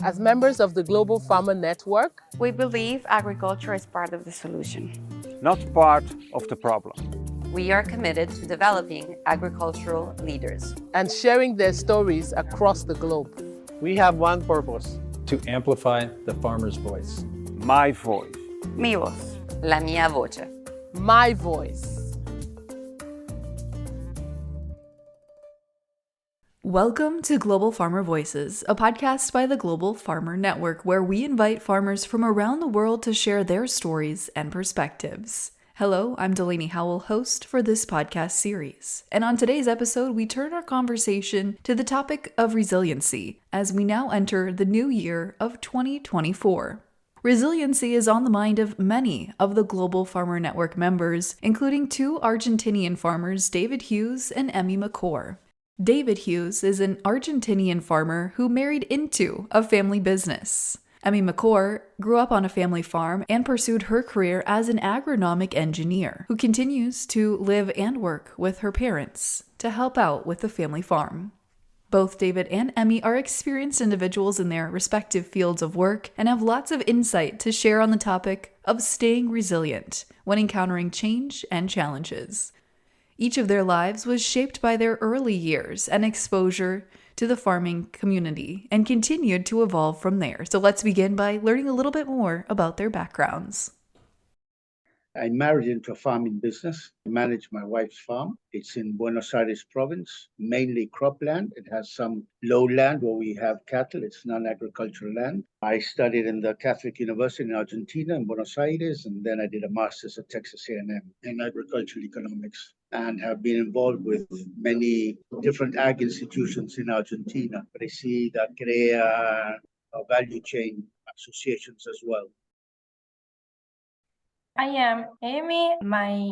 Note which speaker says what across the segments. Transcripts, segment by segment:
Speaker 1: As members of the Global Farmer Network,
Speaker 2: we believe agriculture is part of the solution,
Speaker 3: not part of the problem.
Speaker 2: We are committed to developing agricultural leaders
Speaker 1: and sharing their stories across the globe.
Speaker 4: We have one purpose:
Speaker 5: to amplify the farmer's voice.
Speaker 3: My voice.
Speaker 2: Mi voz, la mia voce.
Speaker 1: My voice.
Speaker 6: Welcome to Global Farmer Voices, a podcast by the Global Farmer Network, where we invite farmers from around the world to share their stories and perspectives. Hello, I'm Delaney Howell, host for this podcast series. And on today's episode, we turn our conversation to the topic of resiliency as we now enter the new year of 2024. Resiliency is on the mind of many of the Global Farmer Network members, including two Argentinian farmers, David Hughes and Emi Macor. David Hughes is an Argentinian farmer who married into a family business. Emi Macor grew up on a family farm and pursued her career as an agronomic engineer who continues to live and work with her parents to help out with the family farm. Both David and Emi are experienced individuals in their respective fields of work and have lots of insight to share on the topic of staying resilient when encountering change and challenges. Each of their lives was shaped by their early years and exposure to the farming community and continued to evolve from there. So let's begin by learning a little bit more about their backgrounds.
Speaker 7: I married into a farming business. I manage my wife's farm. It's in Buenos Aires province, mainly cropland. It has some lowland where we have cattle. It's non-agricultural land. I studied in the Catholic University in Argentina, in Buenos Aires, and then I did a master's at Texas A&M in agricultural economics and have been involved with many different ag institutions in Argentina. But I see that CREA, value chain associations as well.
Speaker 8: I am Emi. My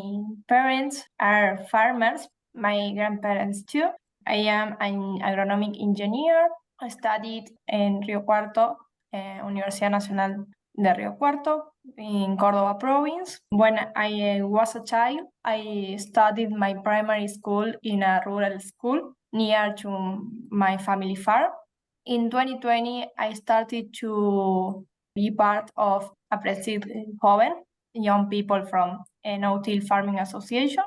Speaker 8: parents are farmers, my grandparents too. I am an agronomic engineer. I studied in Río Cuarto, Universidad Nacional de Río Cuarto in Córdoba province. When I was a child, I studied my primary school in a rural school near to my family farm. In 2020, I started to be part of Aprendizes Joven, young people from a no-till farming association.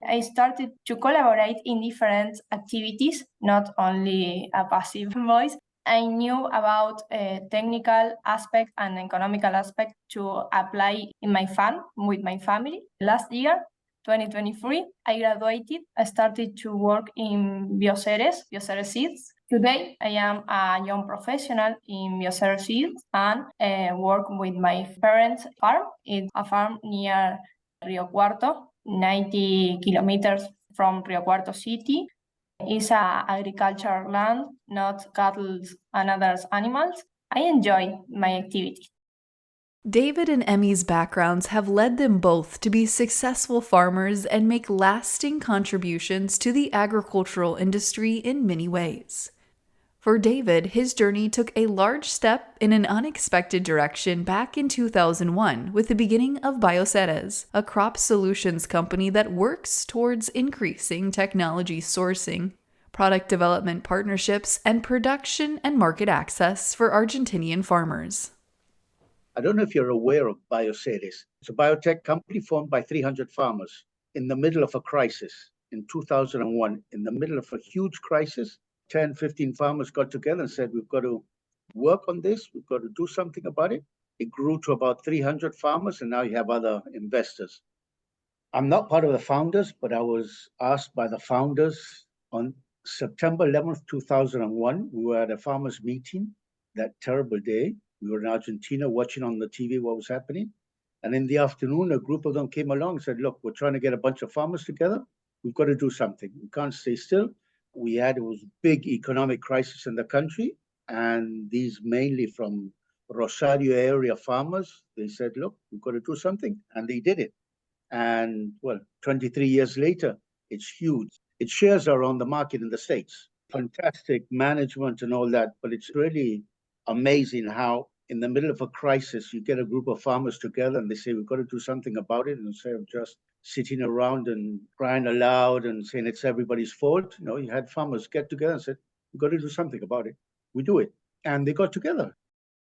Speaker 8: I started to collaborate in different activities, not only a passive voice. I knew about technical aspect and economical aspect to apply in my farm with my family. Last year, 2023, I graduated. I started to work in Bioceres seeds. Today, I am a young professional in Bioceres seeds and work with my parents' farm. It's a farm near Río Cuarto, 90 kilometers from Río Cuarto city. It's a agricultural land, not cattle and other animals. I enjoy my activity.
Speaker 6: David and Emi's backgrounds have led them both to be successful farmers and make lasting contributions to the agricultural industry in many ways. For David, his journey took a large step in an unexpected direction back in 2001 with the beginning of Bioceres, a crop solutions company that works towards increasing technology sourcing, product development partnerships, and production and market access for Argentinian farmers.
Speaker 7: I don't know if you're aware of Bioceres. It's a biotech company formed by 300 farmers in the middle of a crisis in 2001, in the middle of a huge crisis. 10, 15 farmers got together and said, we've got to work on this. We've got to do something about it. It grew to about 300 farmers, and now you have other investors. I'm not part of the founders, but I was asked by the founders on September 11th, 2001. We were at a farmers meeting that terrible day. We were in Argentina watching on the TV what was happening. And in the afternoon, a group of them came along and said, look, we're trying to get a bunch of farmers together. We've got to do something. We can't stay still. It was big economic crisis in the country, and these mainly from Rosario area farmers, they said, look, we've got to do something, and they did it. And 23 years later, it's huge. Its shares are on the market in the States. Fantastic management and all that, but it's really amazing how in the middle of a crisis, you get a group of farmers together and they say, we've got to do something about it, instead of just sitting around and crying aloud and saying it's everybody's fault. You had farmers get together and said, we've got to do something about it. We do it. And they got together.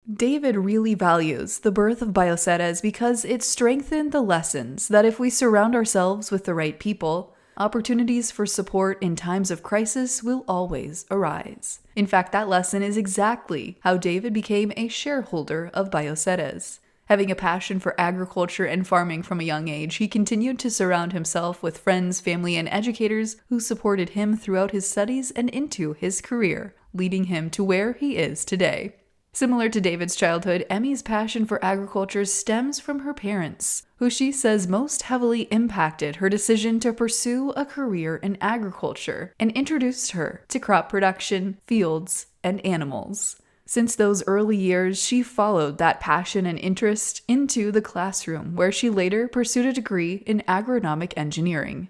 Speaker 6: David really values the birth of Bioceres because it strengthened the lessons that if we surround ourselves with the right people, opportunities for support in times of crisis will always arise. In fact, that lesson is exactly how David became a shareholder of Bioceres. Having a passion for agriculture and farming from a young age, he continued to surround himself with friends, family, and educators who supported him throughout his studies and into his career, leading him to where he is today. Similar to David's childhood, Emi's passion for agriculture stems from her parents, who she says most heavily impacted her decision to pursue a career in agriculture and introduced her to crop production, fields, and animals. Since those early years, she followed that passion and interest into the classroom, where she later pursued a degree in agronomic engineering.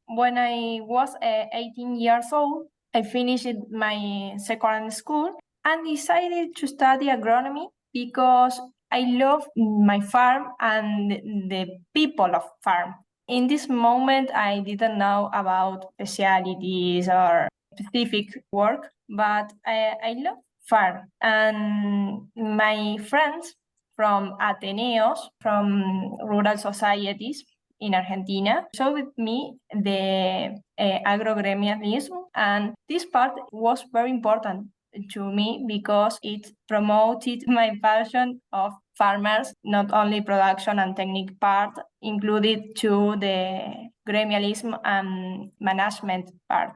Speaker 8: When I was 18 years old, I finished my secondary school and decided to study agronomy because I love my farm and the people of farm. In this moment, I didn't know about specialties or specific work, but I love farm. And my friends from Ateneos, from rural societies in Argentina, showed me the agrogremialism, and this part was very important to me because it promoted my passion of farmers, not only production and technique part, included to the gremialism and management part.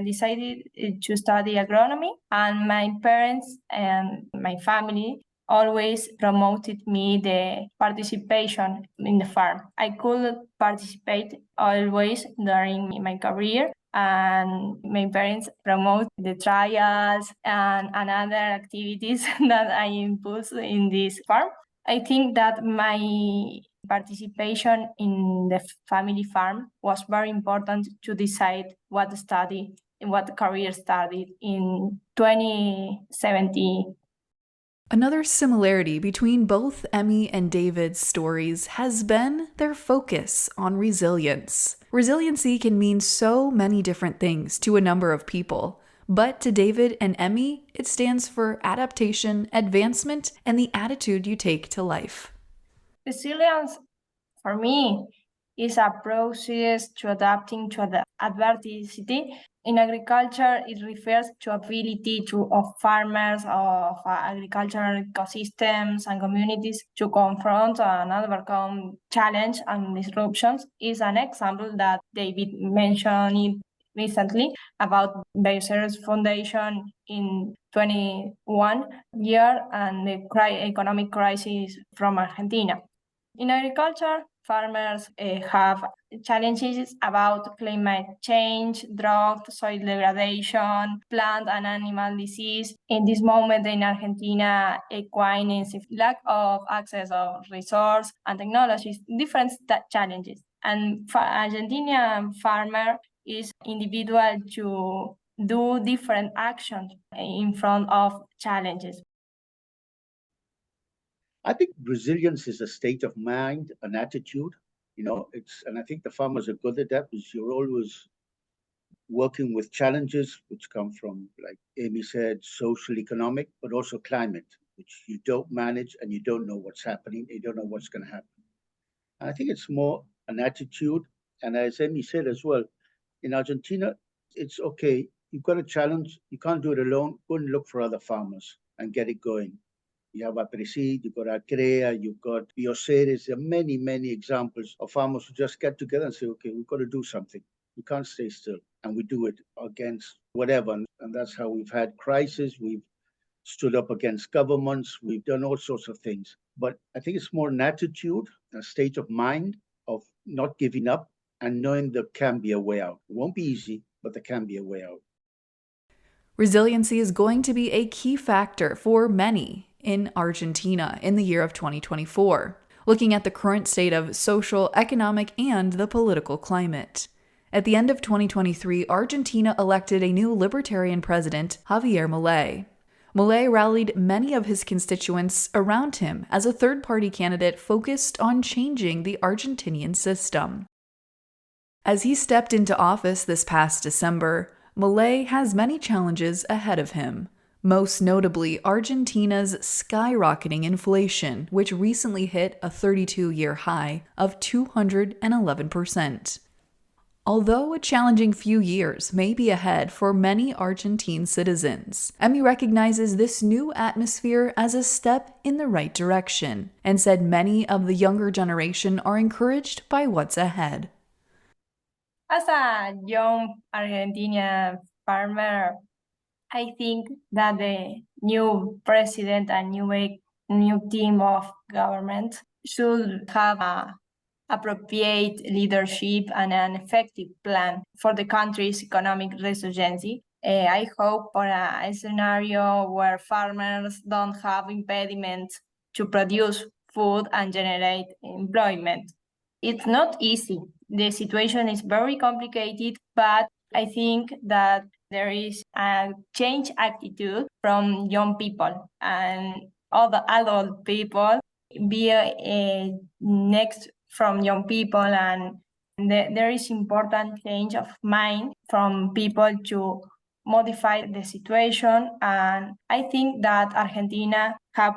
Speaker 8: Decided to study agronomy, and my parents and my family always promoted me the participation in the farm. I could participate always during my career, and my parents promote the trials and other activities that I impulse in this farm. I think that my participation in the family farm was very important to decide what study, what career study in 2017.
Speaker 6: Another similarity between both Emi and David's stories has been their focus on resilience. Resiliency can mean so many different things to a number of people, but to David and Emi, it stands for adaptation, advancement, and the attitude you take to life.
Speaker 8: Resilience, for me, is a process to adapting to the adversity. In agriculture, it refers to ability of farmers, of agricultural ecosystems and communities to confront and overcome challenge and disruptions. Is an example that David mentioned recently about Bioceres Foundation in 21 year and the economic crisis from Argentina. In agriculture, farmers have challenges about climate change, drought, soil degradation, plant and animal disease. In this moment in Argentina, equine lack of access of resource and technologies, different challenges. And Argentinian farmer is individual to do different actions in front of challenges.
Speaker 7: I think resilience is a state of mind, an attitude. And I think the farmers are good at that because you're always working with challenges which come from, like Emi said, social, economic, but also climate, which you don't manage and you don't know what's happening. You don't know what's going to happen. And I think it's more an attitude. And as Emi said as well, in Argentina, it's okay. You've got a challenge. You can't do it alone. Go and look for other farmers and get it going. You have Apresid, you've got Acrea, you've got Bioceres. There are many, many examples of farmers who just get together and say, okay, we've got to do something. We can't stay still. And we do it against whatever. And that's how we've had crises. We've stood up against governments. We've done all sorts of things. But I think it's more an attitude, a state of mind of not giving up and knowing there can be a way out. It won't be easy, but there can be a way out.
Speaker 6: Resiliency is going to be a key factor for many in Argentina in the year of 2024, looking at the current state of social, economic, and the political climate. At the end of 2023, Argentina elected a new libertarian president, Javier Milei. Milei rallied many of his constituents around him as a third-party candidate focused on changing the Argentinian system. As he stepped into office this past December, Milei has many challenges ahead of him. most notably Argentina's skyrocketing inflation, which recently hit a 32-year high of 211%. Although a challenging few years may be ahead for many Argentine citizens, Emi recognizes this new atmosphere as a step in the right direction and said many of the younger generation are encouraged by what's ahead.
Speaker 8: As a young Argentinian farmer, I think that the new president and new team of government should have a appropriate leadership and an effective plan for the country's economic resiliency. I hope for a scenario where farmers don't have impediments to produce food and generate employment. It's not easy. The situation is very complicated, but I think that there is a change attitude from young people and all the adult people be next from young people, and there is important change of mind from people to modify the situation. And I think that Argentina have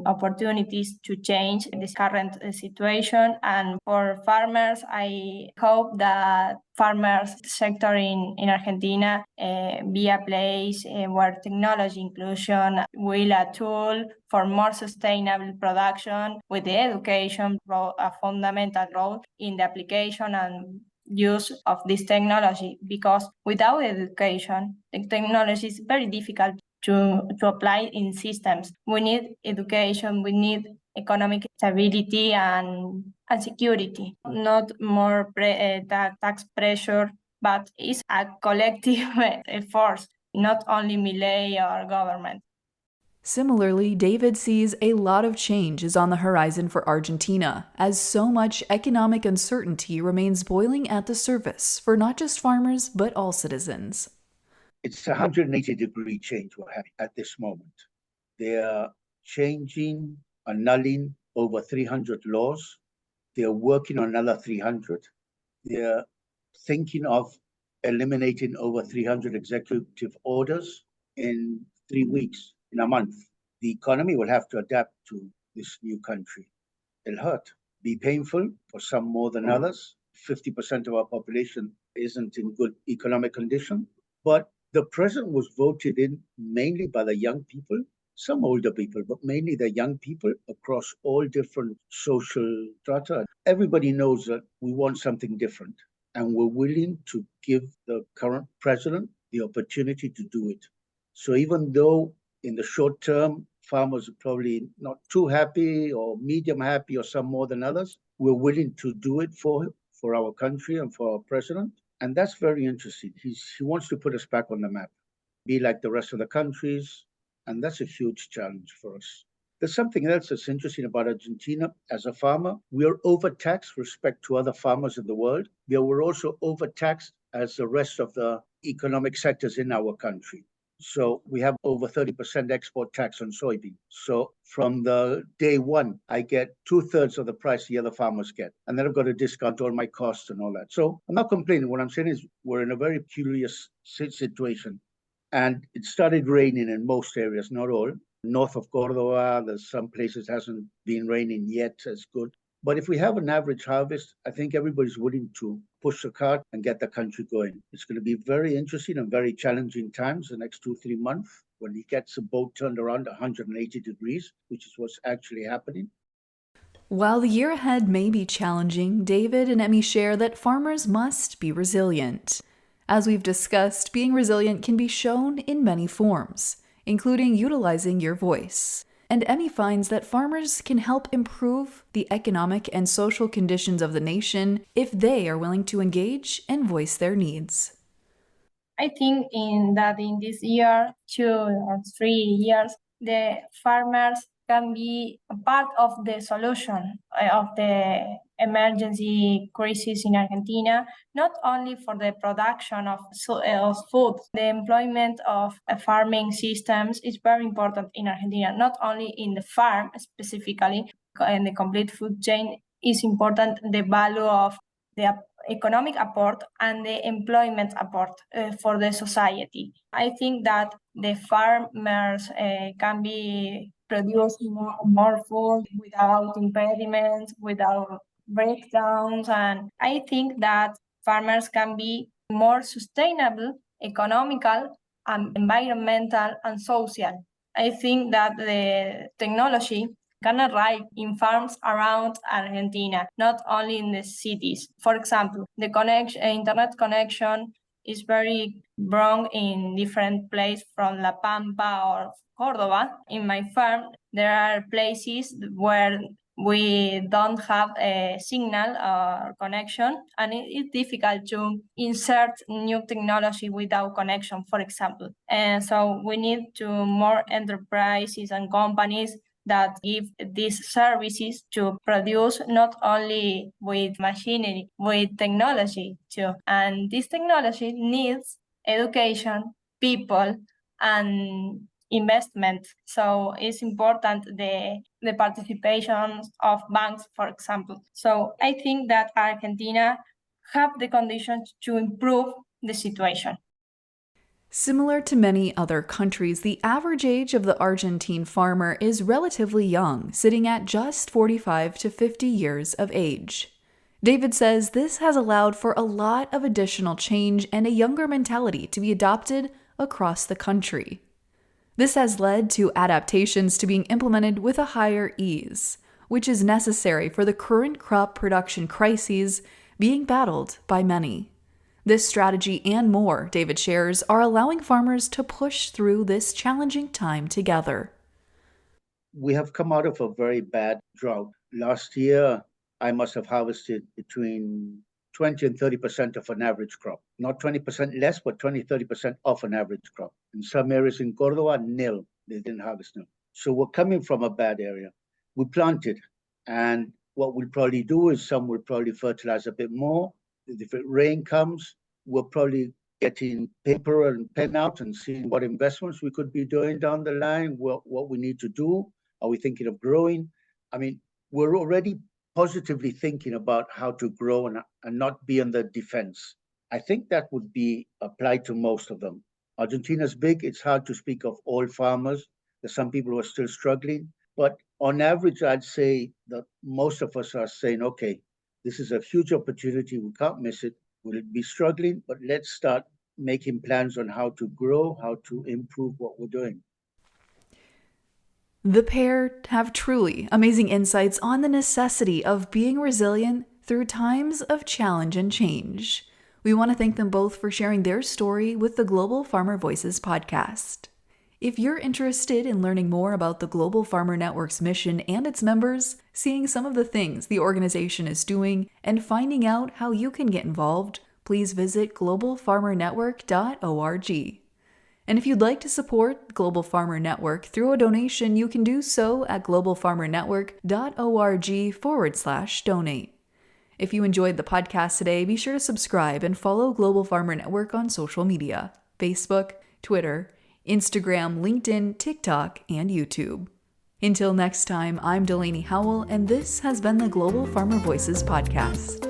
Speaker 8: opportunities to change this current situation. And for farmers, I hope that farmers sector in Argentina be a place where technology inclusion will a tool for more sustainable production, with the education a fundamental role in the application and use of this technology, because without education, the technology is very difficult to apply in systems. We need education, we need economic stability and security, not more tax pressure, but it's a collective effort, not only Milei or government.
Speaker 6: Similarly, David sees a lot of change is on the horizon for Argentina, as so much economic uncertainty remains boiling at the surface for not just farmers, but all citizens.
Speaker 7: It's a 180-degree change we're having at this moment. They're changing, annulling over 300 laws. They're working on another 300. They're thinking of eliminating over 300 executive orders in 3 weeks, in a month. The economy will have to adapt to this new country. It'll hurt, be painful for some more than others. 50% of our population isn't in good economic condition, but the president was voted in mainly by the young people, some older people, but mainly the young people across all different social strata. Everybody knows that we want something different, and we're willing to give the current president the opportunity to do it. So even though in the short term, farmers are probably not too happy or medium happy or some more than others, we're willing to do it for our country and for our president. And that's very interesting. He wants to put us back on the map, be like the rest of the countries. And that's a huge challenge for us. There's something else that's interesting about Argentina. As a farmer, we are overtaxed with respect to other farmers in the world. We're also overtaxed as the rest of the economic sectors in our country. So we have over 30% export tax on soybean. So from the day one, I get 2/3 of the price the other farmers get. And then I've got to discount all my costs and all that. So I'm not complaining. What I'm saying is we're in a very curious situation. And it started raining in most areas, not all. North of Cordoba, there's some places hasn't been raining yet as good. But if we have an average harvest, I think everybody's willing to push the cart and get the country going. It's going to be very interesting and very challenging times the next 2-3 months when he gets the boat turned around 180 degrees, which is what's actually happening.
Speaker 6: While the year ahead may be challenging, David and Emi share that farmers must be resilient. As we've discussed, being resilient can be shown in many forms, including utilizing your voice. And Emi finds that farmers can help improve the economic and social conditions of the nation if they are willing to engage and voice their needs.
Speaker 8: I think in this year, 2 or 3 years, the farmers can be a part of the solution of the emergency crisis in Argentina, not only for the production of food. The employment of farming systems is very important in Argentina, not only in the farm specifically, and the complete food chain is important. The value of the economic support and the employment support for the society. I think that the farmers can be produce more food without impediments, without breakdowns, and I think that farmers can be more sustainable, economical, environmental, and social. I think that the technology can arrive in farms around Argentina, not only in the cities. For example, the internet connection is very wrong in different places from La Pampa or Córdoba. In my farm, there are places where we don't have a signal or connection, and it's difficult to insert new technology without connection, for example. And so we need to more enterprises and companies that give these services to produce not only with machinery, with technology too. And this technology needs education, people, and investment. So it's important the participation of banks, for example. So I think that Argentina have the conditions to improve the situation.
Speaker 6: Similar to many other countries, the average age of the Argentine farmer is relatively young, sitting at just 45 to 50 years of age. David says this has allowed for a lot of additional change and a younger mentality to be adopted across the country. This has led to adaptations to being implemented with a higher ease, which is necessary for the current crop production crises being battled by many. This strategy and more, David shares, are allowing farmers to push through this challenging time together.
Speaker 7: We have come out of a very bad drought. Last year, I must have harvested between 20 and 30% of an average crop. Not 20% less, but 20, 30% off an average crop. In some areas in Córdoba, nil. They didn't harvest nil. So we're coming from a bad area. We planted, and what we'll probably do is some will probably fertilize a bit more. If rain comes, we're probably getting paper and pen out and seeing what investments we could be doing down the line, what we need to do. Are we thinking of growing? I mean, we're already positively thinking about how to grow and not be on the defense. I think that would be applied to most of them. Argentina's big. It's hard to speak of all farmers. There's some people who are still struggling. But on average, I'd say that most of us are saying, okay, this is a huge opportunity. We can't miss it. We'll be struggling, but let's start making plans on how to grow, how to improve what we're doing.
Speaker 6: The pair have truly amazing insights on the necessity of being resilient through times of challenge and change. We want to thank them both for sharing their story with the Global Farmer Voices podcast. If you're interested in learning more about the Global Farmer Network's mission and its members, seeing some of the things the organization is doing, and finding out how you can get involved, please visit globalfarmernetwork.org. And if you'd like to support Global Farmer Network through a donation, you can do so at globalfarmernetwork.org/donate. If you enjoyed the podcast today, be sure to subscribe and follow Global Farmer Network on social media: Facebook, Twitter, Instagram, LinkedIn, TikTok, and YouTube. Until next time, I'm Delaney Howell, and this has been the Global Farmer Voices podcast.